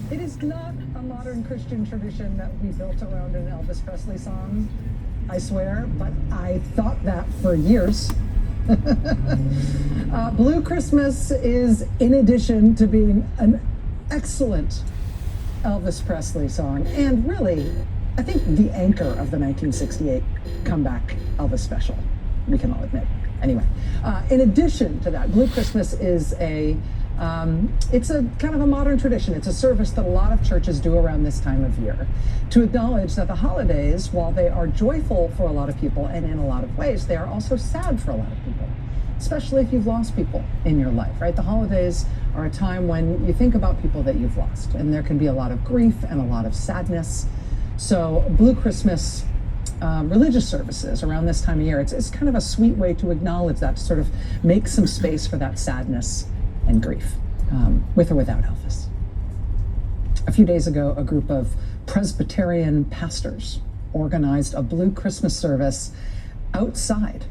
It is not a modern Christian tradition that we built around an Elvis Presley song, I swear, but I thought that for years. Blue Christmas is, in addition to being an excellent Elvis Presley song, and really, I think the anchor of the 1968 comeback Elvis special, we can all admit. Anyway, in addition to that, Blue Christmas is it's a kind of a modern tradition. It's a service that a lot of churches do around this time of year to acknowledge that the holidays, while they are joyful for a lot of people and in a lot of ways, they are also sad for a lot of people, especially if you've lost people in your life, right? The holidays are a time when you think about people that you've lost, and there can be a lot of grief and a lot of sadness. So Blue Christmas religious services around this time of year, it's kind of a sweet way to acknowledge that, to sort of make some space for that sadness and grief, with or without Elvis. A few days ago, a group of Presbyterian pastors organized a Blue Christmas service outside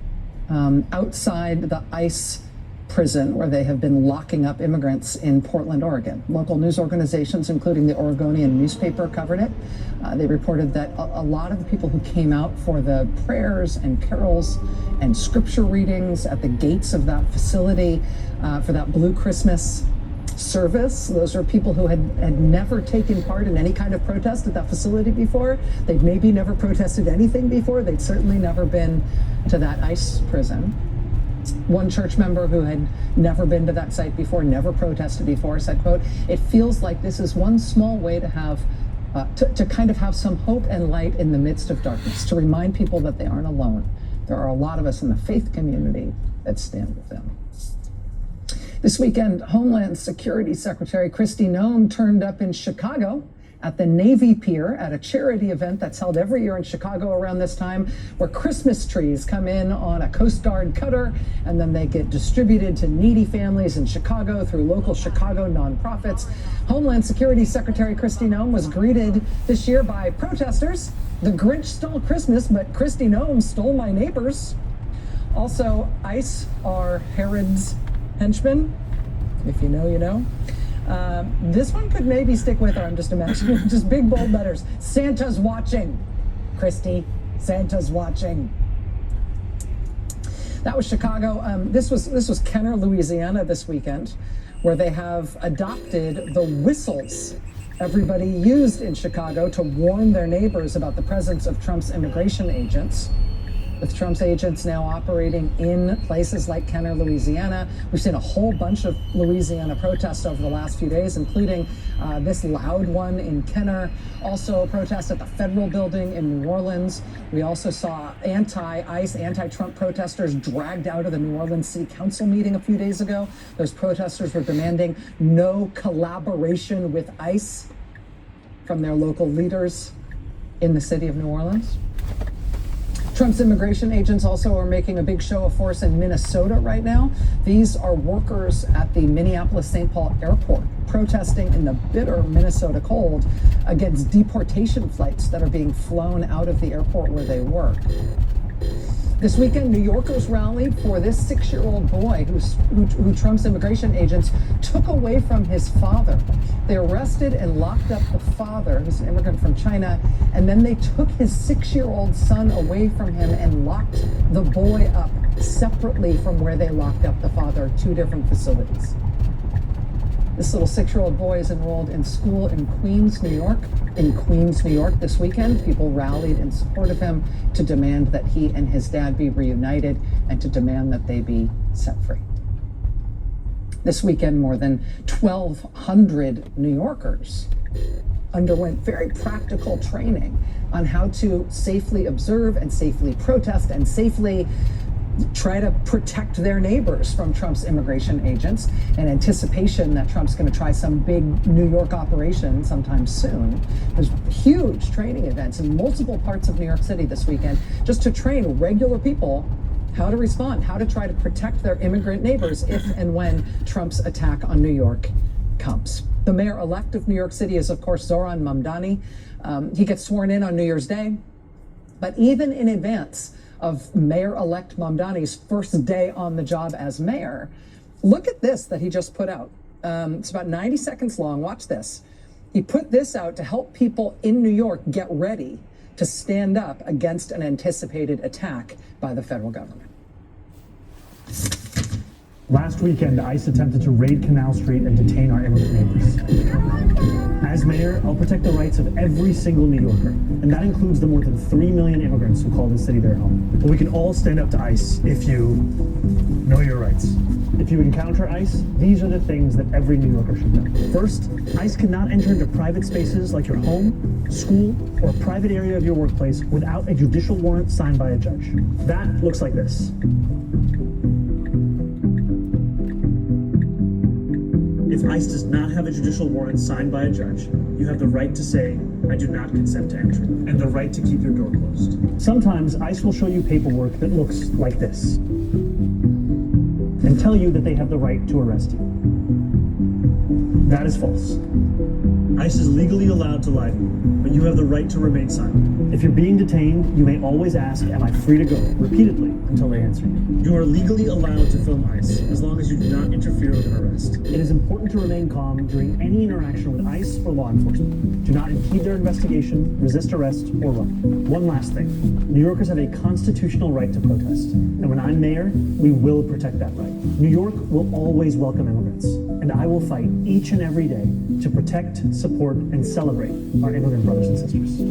the ICE prison where they have been locking up immigrants in Portland, Oregon. Local news organizations, including the Oregonian newspaper, covered it. They reported that a lot of the people who came out for the prayers and carols and scripture readings at the gates of that facility for that Blue Christmas service, those are people who had never taken part in any kind of protest at that facility before. They'd maybe never protested anything before. They'd certainly never been to that ICE prison. One church member who had never been to that site before, never protested before, said, quote, "It feels like this is one small way to have to kind of have some hope and light in the midst of darkness, to remind people that they aren't alone. There are a lot of us in the faith community that stand with them." This weekend, Homeland Security Secretary Kristi Noem turned up in Chicago at the Navy Pier at a charity event that's held every year in Chicago around this time, where Christmas trees come in on a Coast Guard cutter and then they get distributed to needy families in Chicago through local Chicago nonprofits. Homeland Security Secretary Kristi Noem was greeted this year by protesters. "The Grinch stole Christmas, but Kristi Noem stole my neighbors." Also, ICE are Herod's henchmen. If you know, you know. This one could maybe stick with her. I'm just imagining, just big bold letters. "Santa's watching, Kristi. Santa's watching." That was Chicago. This was Kenner, Louisiana this weekend, where they have adopted the whistles everybody used in Chicago to warn their neighbors about the presence of Trump's immigration agents. With Trump's agents now operating in places like Kenner, Louisiana. We've seen a whole bunch of Louisiana protests over the last few days, including this loud one in Kenner. Also a protest at the Federal Building in New Orleans. We also saw anti-ICE, anti-Trump protesters dragged out of the New Orleans City Council meeting a few days ago. Those protesters were demanding no collaboration with ICE from their local leaders in the city of New Orleans. Trump's immigration agents also are making a big show of force in Minnesota right now. These are workers at the Minneapolis-St. Paul airport protesting in the bitter Minnesota cold against deportation flights that are being flown out of the airport where they work. This weekend, New Yorkers rallied for this 6-year-old boy who Trump's immigration agents took away from his father. They arrested and locked up the father, who's an immigrant from China, and then they took his 6-year-old son away from him and locked the boy up separately from where they locked up the father, 2 different facilities. This little 6-year-old boy is enrolled in school in Queens, New York. In Queens, New York this weekend, people rallied in support of him to demand that he and his dad be reunited and to demand that they be set free. This weekend, more than 1,200 New Yorkers underwent very practical training on how to safely observe and safely protest and safely try to protect their neighbors from Trump's immigration agents in anticipation that Trump's going to try some big New York operation sometime soon. There's huge training events in multiple parts of New York City this weekend just to train regular people how to respond, how to try to protect their immigrant neighbors if and when Trump's attack on New York comes. The mayor-elect of New York City is, of course, Zoran Mamdani. He gets sworn in on New Year's Day. But even in advance of Mayor-elect Mamdani's first day on the job as mayor, look at this that he just put out. It's about 90 seconds long. Watch this. He put this out to help people in New York get ready to stand up against an anticipated attack by the federal government. Last weekend, ICE attempted to raid Canal Street and detain our immigrant neighbors. As mayor, I'll protect the rights of every single New Yorker, and that includes the more than 3 million immigrants who call this city their home. But we can all stand up to ICE if you know your rights. If you encounter ICE, these are the things that every New Yorker should know. First, ICE cannot enter into private spaces like your home, school, or a private area of your workplace without a judicial warrant signed by a judge. That looks like this. If ICE does not have a judicial warrant signed by a judge, you have the right to say, I do not consent to entry, and the right to keep your door closed. Sometimes ICE will show you paperwork that looks like this, and tell you that they have the right to arrest you. That is false. ICE is legally allowed to lie to you, but you have the right to remain silent. If you're being detained, you may always ask, am I free to go? Repeatedly, until they answer you. You are legally allowed to film ICE, as long as you do not interfere with an arrest. It is important to remain calm during any interaction with ICE or law enforcement. Do not impede their investigation, resist arrest, or run. One last thing. New Yorkers have a constitutional right to protest, and when I'm mayor, we will protect that right. New York will always welcome immigrants, and I will fight each and every day to protect, support, and celebrate our immigrant brothers and sisters.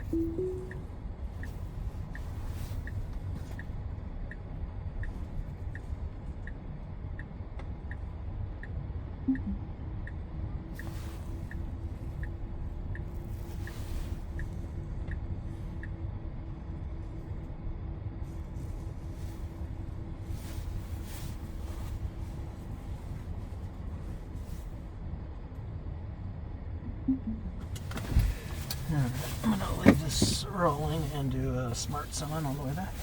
I'm gonna leave this rolling and do a smart summon on the way back.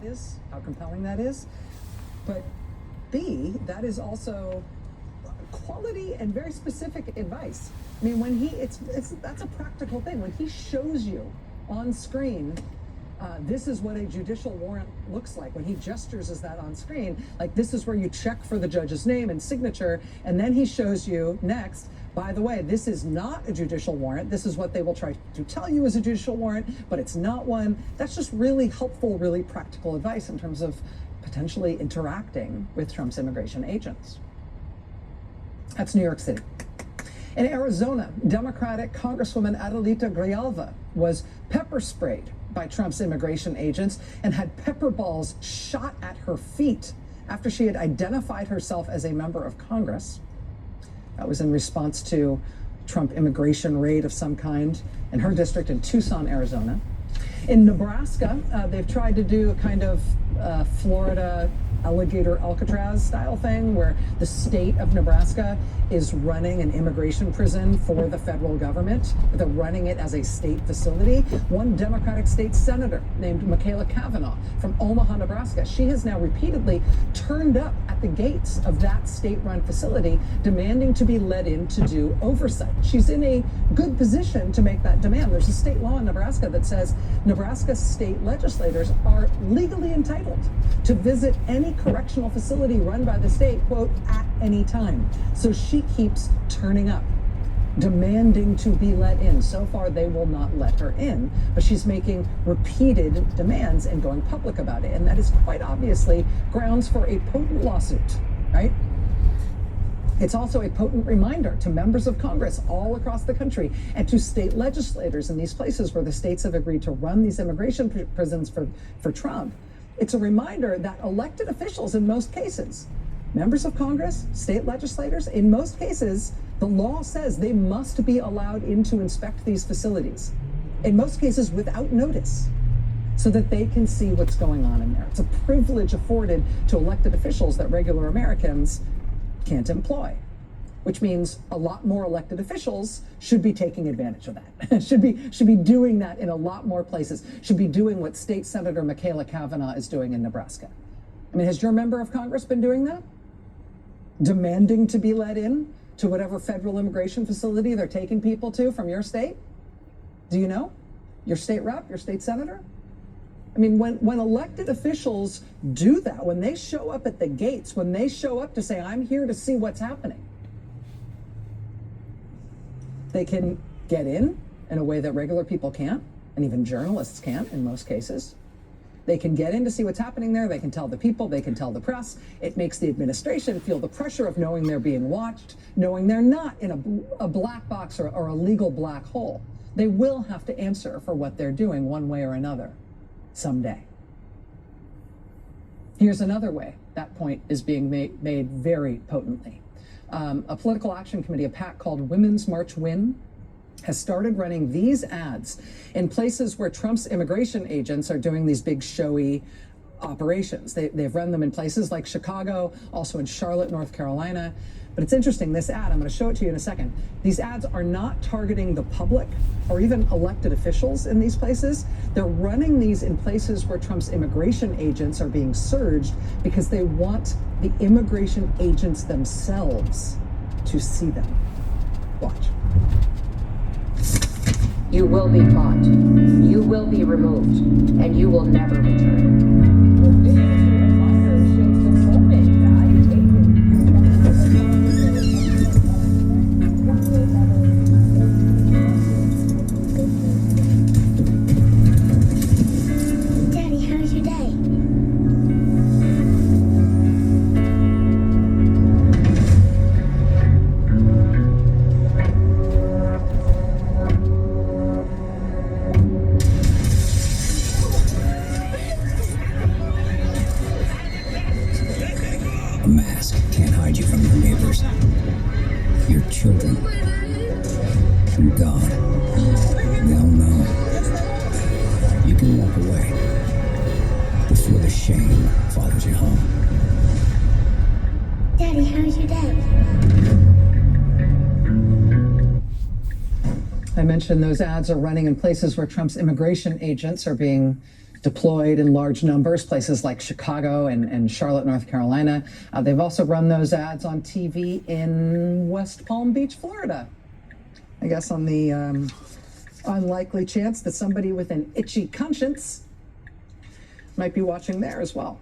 That is, how compelling that is. But B, that is also quality and very specific advice. I mean, when that's a practical thing. When he shows you on screen, this is what a judicial warrant looks like. When he gestures as that on screen, like this is where you check for the judge's name and signature, and then he shows you next, by the way, this is not a judicial warrant. This is what they will try to tell you is a judicial warrant, but it's not one. That's just really helpful, really practical advice in terms of potentially interacting with Trump's immigration agents. That's New York City. In Arizona, Democratic Congresswoman Adelita Grijalva was pepper sprayed by Trump's immigration agents and had pepper balls shot at her feet after she had identified herself as a member of Congress. That was in response to Trump immigration raid of some kind in her district in Tucson, Arizona. In Nebraska, they've tried to do a kind of Florida alligator Alcatraz style thing where the state of Nebraska is running an immigration prison for the federal government. They're running it as a state facility. One Democratic state senator named Michaela Cavanaugh from Omaha, Nebraska, she has now repeatedly turned up at the gates of that state-run facility demanding to be let in to do oversight. She's in a good position to make that demand. There's a state law in Nebraska that says Nebraska state legislators are legally entitled to visit any correctional facility run by the state, quote, at any time. So she keeps turning up, demanding to be let in. So far, they will not let her in, but she's making repeated demands and going public about it. And that is quite obviously grounds for a potent lawsuit, right? It's also a potent reminder to members of Congress all across the country and to state legislators in these places where the states have agreed to run these immigration prisons for Trump. It's a reminder that elected officials in most cases, members of Congress, state legislators, in most cases, the law says they must be allowed in to inspect these facilities, in most cases without notice, so that they can see what's going on in there. It's a privilege afforded to elected officials that regular Americans can't employ, which means a lot more elected officials should be taking advantage of that. should be doing that in a lot more places. Should be doing what State Senator Michaela Cavanaugh is doing in Nebraska. I mean, has your member of Congress been doing that? Demanding to be let in to whatever federal immigration facility they're taking people to from your state? Do you know? Your state rep, your state senator? I mean, when elected officials do that, when they show up at the gates, when they show up to say, I'm here to see what's happening, they can get in a way that regular people can't, and even journalists can't in most cases. They can get in to see what's happening there. They can tell the people, they can tell the press. It makes the administration feel the pressure of knowing they're being watched, knowing they're not in a black box or a legal black hole. They will have to answer for what they're doing one way or another someday. Here's another way that point is being made very potently. A political action committee, a PAC called Women's March Win, has started running these ads in places where Trump's immigration agents are doing these big showy operations. They've run them in places like Chicago, also in Charlotte, North Carolina. But it's interesting, this ad, I'm going to show it to you in a second. These ads are not targeting the public or even elected officials in these places. They're running these in places where Trump's immigration agents are being surged because they want the immigration agents themselves to see them. Watch. You will be caught. You will be removed, and you will never return. Daddy, how's your day? A mask can't hide you from your neighbors, your children, and God. They all know. You can walk away before the shame follows you home. Daddy, how's your day? I mentioned those ads are running in places where Trump's immigration agents are being deployed in large numbers, places like Chicago and Charlotte, North Carolina. They've also run those ads on TV in West Palm Beach, Florida. I guess on the unlikely chance that somebody with an itchy conscience might be watching there as well.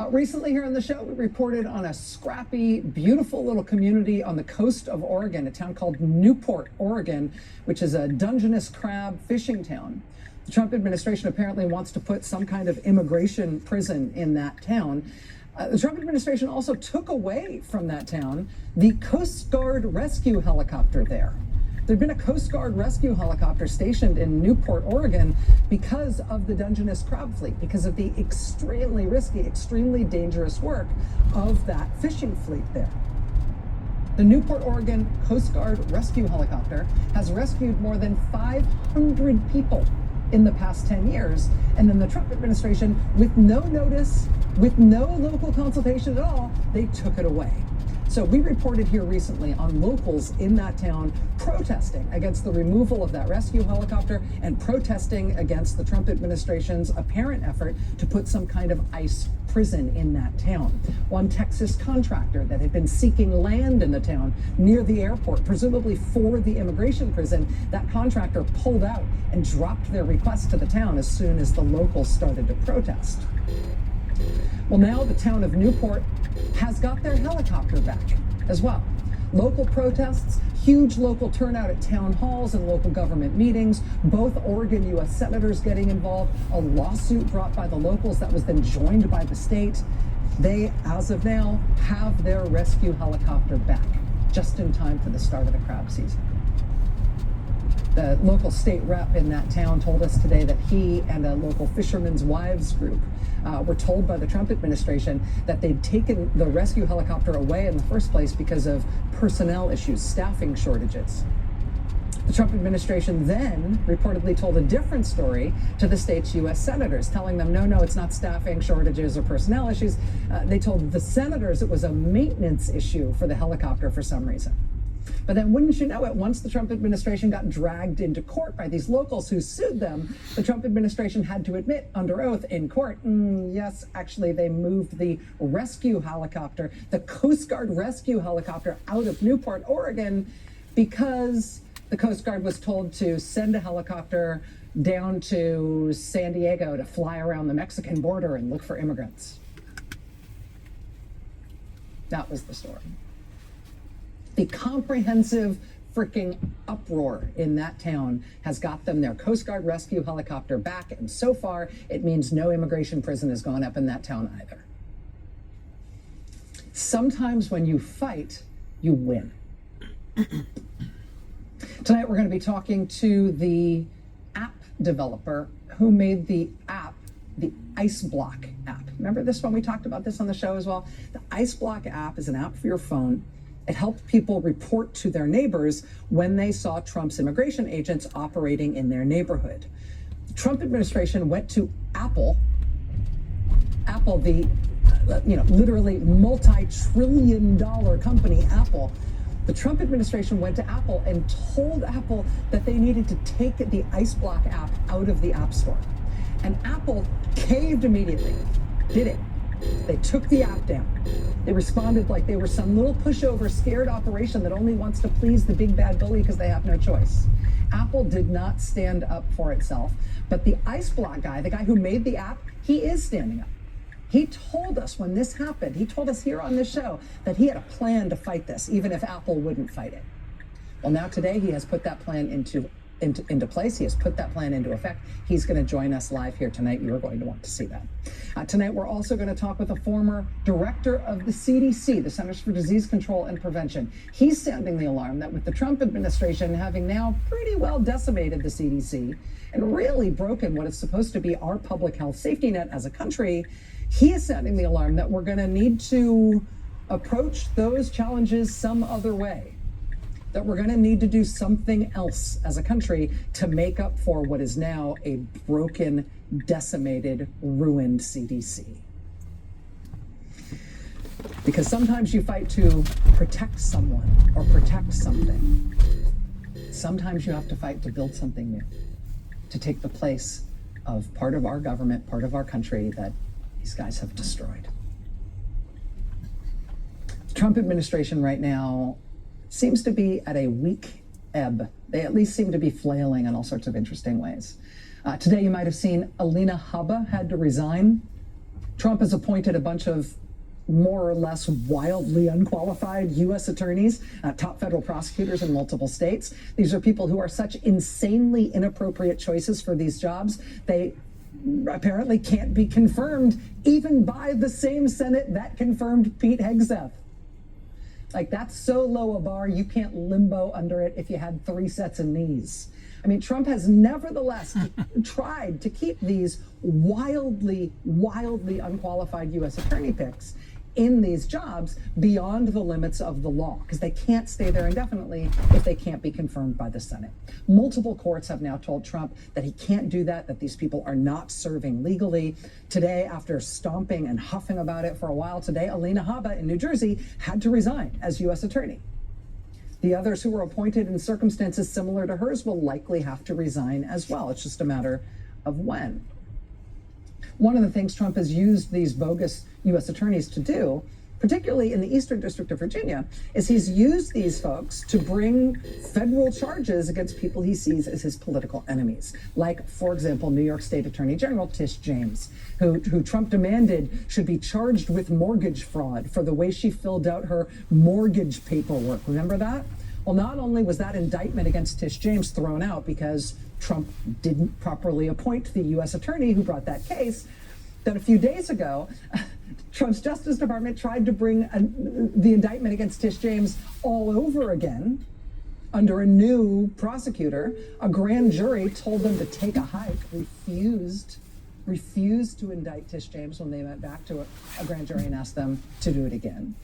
Recently here on the show, we reported on a scrappy, beautiful little community on the coast of Oregon, a town called Newport, Oregon, which is a Dungeness crab fishing town. The Trump administration apparently wants to put some kind of immigration prison in that town. The Trump administration also took away from that town the Coast Guard rescue helicopter there. There'd been a Coast Guard rescue helicopter stationed in Newport, Oregon, because of the Dungeness crab fleet, because of the extremely risky, extremely dangerous work of that fishing fleet there. The Newport, Oregon Coast Guard rescue helicopter has rescued more than 500 people in the past 10 years. And then the Trump administration, with no notice, with no local consultation at all, they took it away. So we reported here recently on locals in that town protesting against the removal of that rescue helicopter and protesting against the Trump administration's apparent effort to put some kind of ICE prison in that town. One Texas contractor that had been seeking land in the town near the airport, presumably for the immigration prison, that contractor pulled out and dropped their request to the town as soon as the locals started to protest. Well, now the town of Newport has got their helicopter back as well. Local protests, huge local turnout at town halls and local government meetings, both Oregon U.S. senators getting involved, a lawsuit brought by the locals that was then joined by the state. They, as of now, have their rescue helicopter back, just in time for the start of the crab season. The local state rep in that town told us today that he and a local fishermen's wives group were told by the Trump administration that they'd taken the rescue helicopter away in the first place because of personnel issues, staffing shortages. The Trump administration then reportedly told a different story to the state's U.S. senators, telling them, no, it's not staffing shortages or personnel issues. They told the senators it was a maintenance issue for the helicopter for some reason. But then wouldn't you know it, once the Trump administration got dragged into court by these locals who sued them, the Trump administration had to admit under oath in court, yes, actually they moved the rescue helicopter, the Coast Guard rescue helicopter out of Newport, Oregon, because the Coast Guard was told to send a helicopter down to San Diego to fly around the Mexican border and look for immigrants. That was the story. The comprehensive freaking uproar in that town has got them their Coast Guard rescue helicopter back, and so far it means no immigration prison has gone up in that town either. Sometimes when you fight, you win. Tonight we're going to be talking to the app developer who made the app, the Ice Block app. Remember this one? We talked about this on the show as well. The Ice Block app is an app for your phone. It helped people report to their neighbors when they saw Trump's immigration agents operating in their neighborhood. The Trump administration went to Apple, the literally multi-trillion-dollar company, Apple. The Trump administration went to Apple and told Apple that they needed to take the Ice Block app out of the App Store. And Apple caved immediately, did it. They took the app down. They responded like they were some little pushover, scared operation that only wants to please the big bad bully because they have no choice. Apple did not stand up for itself. But the Ice Block guy, the guy who made the app, he is standing up. He told us when this happened, he told us here on this show that he had a plan to fight this, even if Apple wouldn't fight it. Well, now today he has put that plan into place. He has put that plan into effect. He's going to join us live here tonight. You're going to want to see that. Tonight, we're also going to talk with a former director of the CDC, the Centers for Disease Control and Prevention. He's sounding the alarm that with the Trump administration having now pretty well decimated the CDC and really broken what is supposed to be our public health safety net as a country, he is sounding the alarm that we're going to need to approach those challenges some other way, that we're going to need to do something else as a country to make up for what is now a broken, decimated, ruined CDC. Because sometimes you fight to protect someone or protect something. Sometimes you have to fight to build something new, to take the place of part of our government, part of our country that these guys have destroyed. The Trump administration right now seems to be at a weak ebb. They at least seem to be flailing in all sorts of interesting ways. Today you might have seen Alina Habba had to resign. Trump has appointed a bunch of more or less wildly unqualified U.S. attorneys, top federal prosecutors in multiple states. These are people who are such insanely inappropriate choices for these jobs. They apparently can't be confirmed even by the same Senate that confirmed Pete Hegseth. Like, that's so low a bar, you can't limbo under it if you had 3 sets of knees. I mean, Trump has nevertheless tried to keep these wildly, wildly unqualified U.S. attorney picks in these jobs beyond the limits of the law, because they can't stay there indefinitely if they can't be confirmed by the Senate. Multiple courts have now told Trump that he can't do that, that these people are not serving legally. Today, after stomping and huffing about it for a while, today, Alina Habba in New Jersey had to resign as U.S. attorney. The others who were appointed in circumstances similar to hers will likely have to resign as well. It's just a matter of when. One of the things Trump has used these bogus U.S. attorneys to do, particularly in the Eastern District of Virginia, is he's used these folks to bring federal charges against people he sees as his political enemies. Like, for example, New York State Attorney General Tish James, who Trump demanded should be charged with mortgage fraud for the way she filled out her mortgage paperwork. Remember that? Well, not only was that indictment against Tish James thrown out because Trump didn't properly appoint the U.S. attorney who brought that case, that a few days ago, Trump's Justice Department tried to bring the indictment against Tish James all over again under a new prosecutor. A grand jury told them to take a hike, refused to indict Tish James when they went back to a grand jury and asked them to do it again.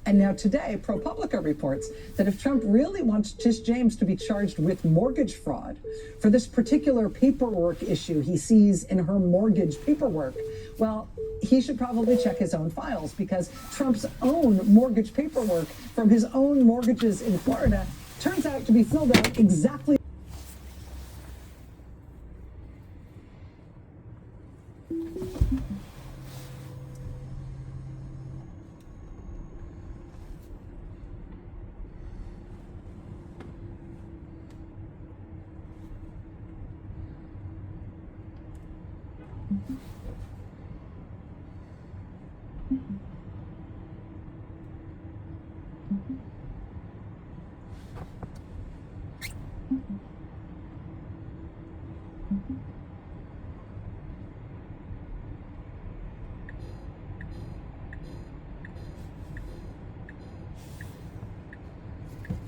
And now today, ProPublica reports that if Trump really wants Tish James to be charged with mortgage fraud for this particular paperwork issue he sees in her mortgage paperwork, well, he should probably check his own files, because Trump's own mortgage paperwork from his own mortgages in Florida turns out to be filled out exactly.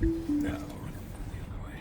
No, we're gonna go the other way.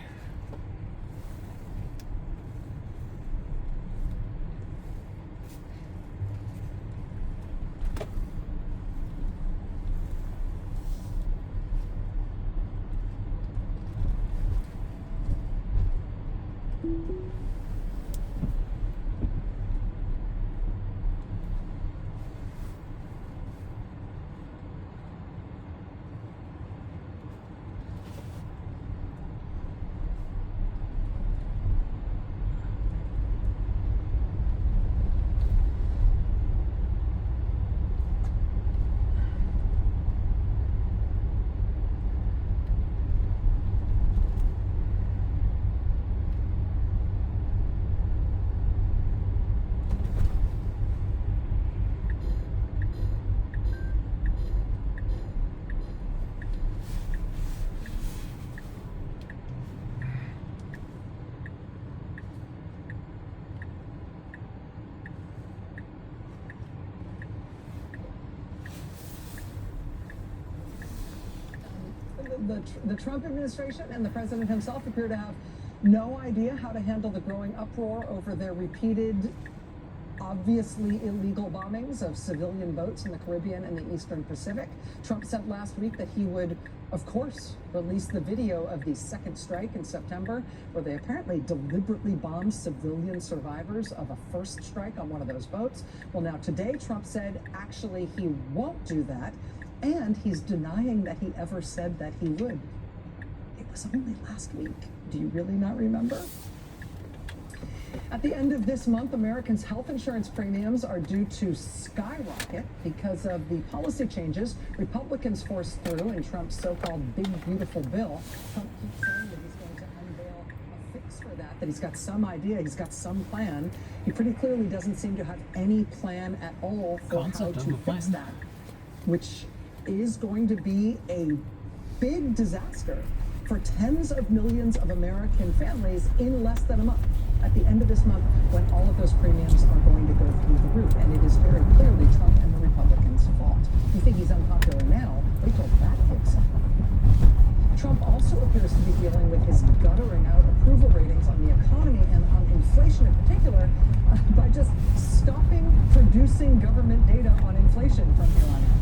The Trump administration and the president himself appear to have no idea how to handle the growing uproar over their repeated, obviously illegal bombings of civilian boats in the Caribbean and the Eastern Pacific. Trump said last week that he would, of course, release the video of the second strike in September, where they apparently deliberately bombed civilian survivors of a first strike on one of those boats. Well, now today, Trump said actually he won't do that, and he's denying that he ever said that he would. It was only last week. Do you really not remember? At the end of this month, Americans' health insurance premiums are due to skyrocket because of the policy changes Republicans forced through in Trump's so-called Big Beautiful Bill. Trump keeps saying that he's going to unveil a fix for that he's got some idea, he's got some plan. He pretty clearly doesn't seem to have any plan at all for how to fix that, which is going to be a big disaster for tens of millions of American families in less than a month. At the end of this month, when all of those premiums are going to go through the roof. And it is very clearly Trump and the Republicans' fault. You think he's unpopular now, wait till that kicks in. Trump also appears to be dealing with his guttering out approval ratings on the economy and on inflation in particular by just stopping producing government data on inflation from here on out.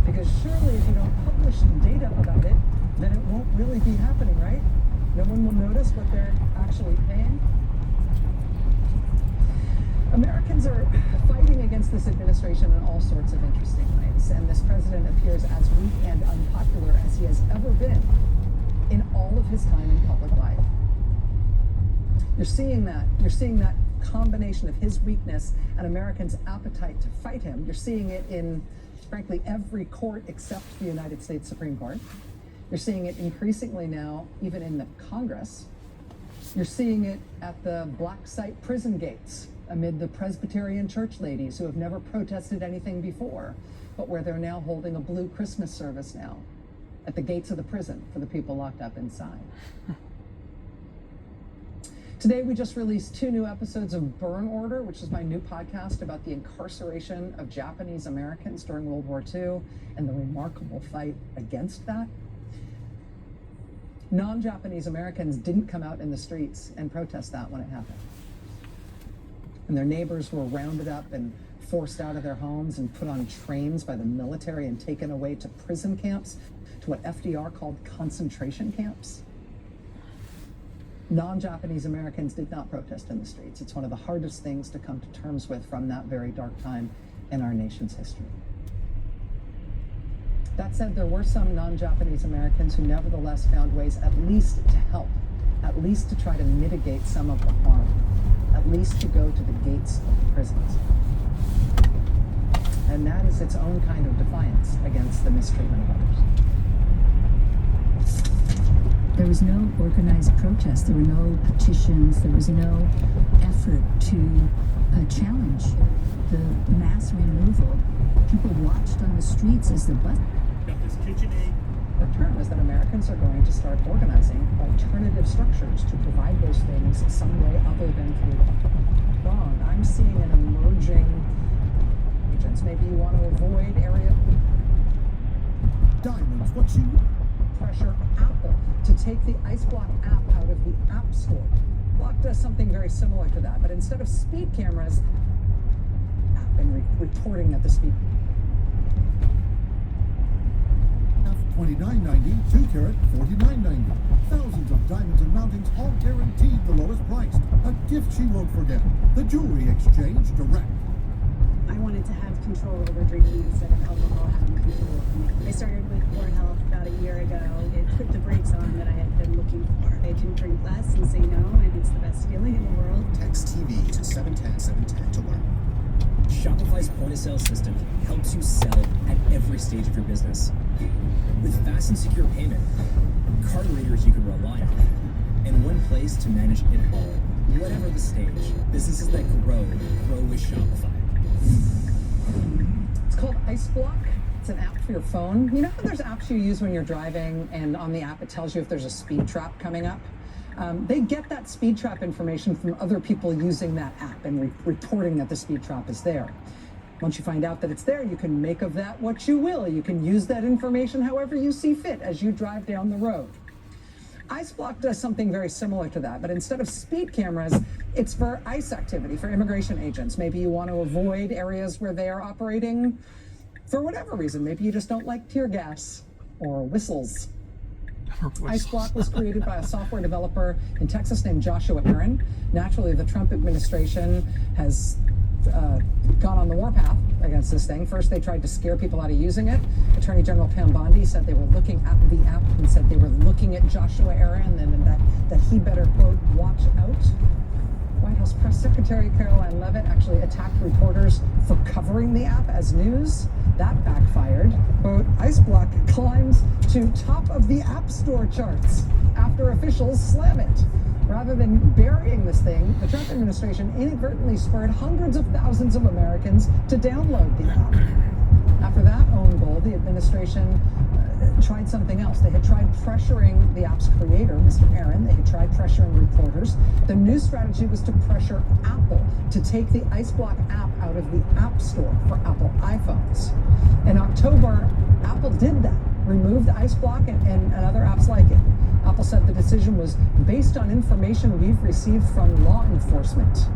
Because surely if you don't publish data about it, then it won't really be happening, right? No one will notice what they're actually paying. Americans are fighting against this administration in all sorts of interesting ways, and this president appears as weak and unpopular as he has ever been in all of his time in public life. You're seeing that combination of his weakness and Americans' appetite to fight him. You're seeing it in, frankly, every court except the United States Supreme Court. You're seeing it increasingly now, even in the Congress. You're seeing it at the black site prison gates amid the Presbyterian church ladies who have never protested anything before, but where they're now holding a blue Christmas service now at the gates of the prison for the people locked up inside. Today, we just released 2 new episodes of Burn Order, which is my new podcast about the incarceration of Japanese Americans during World War II and the remarkable fight against that. Non-Japanese Americans didn't come out in the streets and protest that when it happened. And their neighbors were rounded up and forced out of their homes and put on trains by the military and taken away to prison camps, to what FDR called concentration camps. Non-Japanese Americans did not protest in the streets. It's one of the hardest things to come to terms with from that very dark time, in our nation's history. That said, there were some non-Japanese Americans who nevertheless found ways at least to help, at least to try to mitigate some of the harm, at least to go to the gates of the prisons. And that is its own kind of defiance against the mistreatment of others. There was no organized protest. There were no petitions. There was no effort to challenge the mass removal. People watched on the streets as the bus. The term is that Americans are going to start organizing alternative structures to provide those things some way other than through wrong. I'm seeing an emerging agents. Maybe you want to avoid area Diamonds, what you pressure Apple to take the IceBlock app out of the App Store. Block does something very similar to that, but instead of speed cameras, app and reporting at the speed. $29.90, 2-carat, $49.90. Thousands of diamonds and mountings, all guaranteed the lowest price. A gift she won't forget. The Jewelry Exchange Direct. I wanted to have control over drinking instead of alcohol having control over me. I started with Core Health about a year ago. It put the brakes on that I had been looking for. I can drink less and say no, and it's the best feeling in the world. Text TV to 710-710 to learn. Shopify's point-of-sale system helps you sell at every stage of your business. With fast and secure payment, card readers you can rely on, and one place to manage it all. Whatever the stage, businesses that grow with Shopify. It's called IceBlock. It's an app for your phone. You know how there's apps you use when you're driving, and on the app it tells you if there's a speed trap coming up? They get that speed trap information from other people using that app and reporting that the speed trap is there. Once you find out that it's there, you can make of that what you will. You can use that information however you see fit as you drive down the road. IceBlock does something very similar to that, but instead of speed cameras, it's for ICE activity, for immigration agents. Maybe you want to avoid areas where they are operating for whatever reason. Maybe you just don't like tear gas or whistles. IceBlock was created by a software developer in Texas named Joshua Aaron. Naturally, the Trump administration has gone on the warpath against this thing. First, they tried to scare people out of using it. Attorney General Pam Bondi said they were looking at the app and said they were looking at Joshua Aaron and that he better, quote, watch out. White House Press Secretary Caroline Leavitt actually attacked reporters for covering the app as news. That backfired. Quote, IceBlock climbs to top of the App Store charts after officials slam it. Rather than burying this thing, the Trump administration inadvertently spurred hundreds of thousands of Americans to download the app. After that own goal, the administration tried something else. They had tried pressuring the app's creator, Mr. Aaron. They had tried pressuring reporters. The new strategy was to pressure Apple to take the IceBlock app out of the App Store for Apple iPhones. In October, Apple did that, removed IceBlock and other apps like it. Apple said the decision was based on information we've received from law enforcement.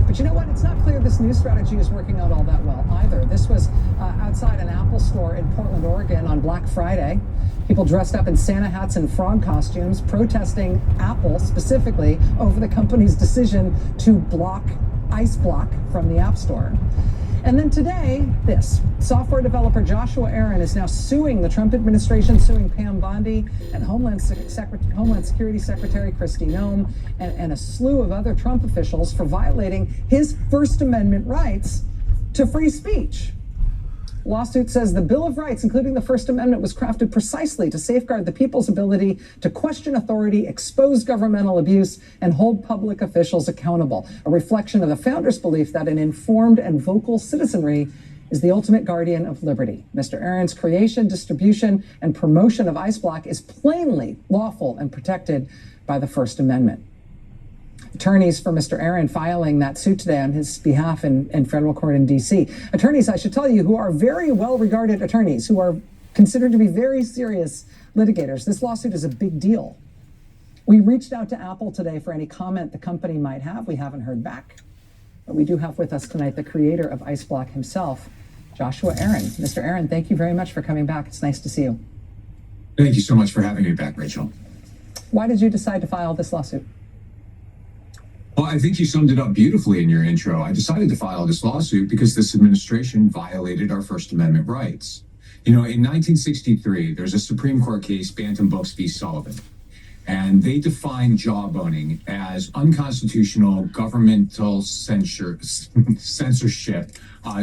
But you know what? It's not clear this new strategy is working out all that well either. This was outside an Apple store in Portland, Oregon on Black Friday. People dressed up in Santa hats and frog costumes protesting Apple specifically over the company's decision to block IceBlock from the App Store. And then today, this. Software developer Joshua Aaron is now suing the Trump administration, suing Pam Bondi and Homeland Security Secretary Kristi Noem and a slew of other Trump officials for violating his First Amendment rights to free speech. Lawsuit says the Bill of Rights, including the First Amendment, was crafted precisely to safeguard the people's ability to question authority, expose governmental abuse, and hold public officials accountable. A reflection of the founders' belief that an informed and vocal citizenry is the ultimate guardian of liberty. Mr. Aaron's creation, distribution, and promotion of IceBlock is plainly lawful and protected by the First Amendment. Attorneys for Mr. Aaron filing that suit today on his behalf in federal court in D.C. Attorneys, I should tell you, who are very well-regarded attorneys, who are considered to be very serious litigators. This lawsuit is a big deal. We reached out to Apple today for any comment the company might have. We haven't heard back. But we do have with us tonight the creator of IceBlock himself, Joshua Aaron. Mr. Aaron, thank you very much for coming back. It's nice to see you. Thank you so much for having me back, Rachel. Why did you decide to file this lawsuit? Well, Well, I think you summed it up beautifully in your intro. I decided to file this lawsuit because this administration violated our First Amendment rights. You know, in 1963, there's a Supreme Court case, Bantam Books v. Sullivan, and they defined jawboning as unconstitutional governmental censorship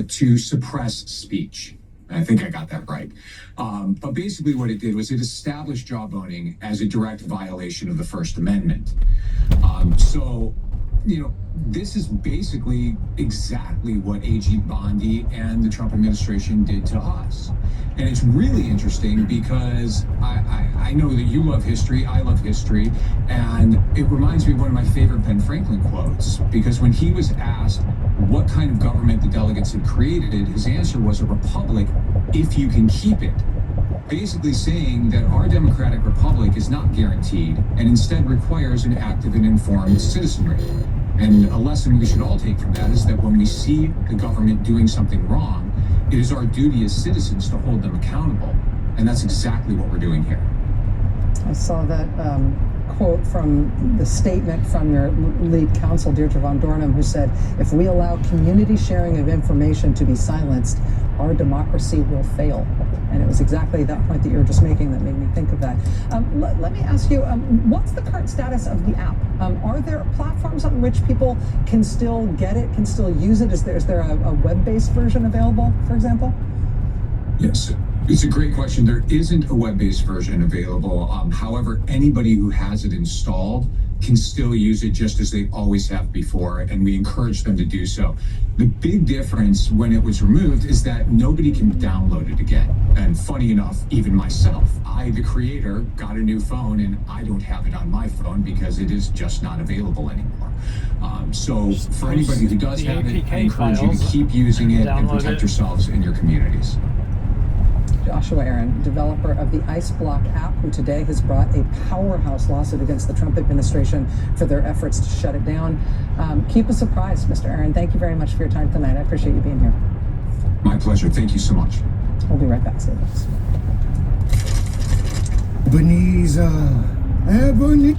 to suppress speech. I think I got that right. But basically what it did was it established jawboning as a direct violation of the First Amendment. So, you know, this is basically exactly what AG Bondi and the Trump administration did to us. And it's really interesting because I know that you love history, I love history, and it reminds me of one of my favorite Ben Franklin quotes, because when he was asked what kind of government the delegates had created, his answer was a republic if you can keep it. Basically saying that our democratic republic is not guaranteed and instead requires an active and informed citizenry. And a lesson we should all take from that is that when we see the government doing something wrong, it is our duty as citizens to hold them accountable. And that's exactly what we're doing here. I saw that quote from the statement from your lead counsel, Deirdre Von Dornum, who said, if we allow community sharing of information to be silenced, our democracy will fail. And it was exactly that point that you were just making that made me think of that. Let me ask you, what's the current status of the app? Are there platforms on which people can still get it, can still use it? Is there a web-based version available, for example? Yes, it's a great question. There isn't a web-based version available. However, anybody who has it installed can still use it just as they always have before, and we encourage them to do so. The big difference when it was removed is that nobody can download it again. And funny enough, even myself, I, the creator, got a new phone, and I don't have it on my phone because it is just not available anymore. So for anybody who does have it, I encourage you to keep using it and protect yourselves and your communities. Joshua Aaron, developer of the Ice Block app, who today has brought a powerhouse lawsuit against the Trump administration for their efforts to shut it down. Keep us apprised, Mr. Aaron. Thank you very much for your time tonight. I appreciate you being here. My pleasure. Thank you so much. We'll be right back. Stay with us. Ebenezer, Ebony.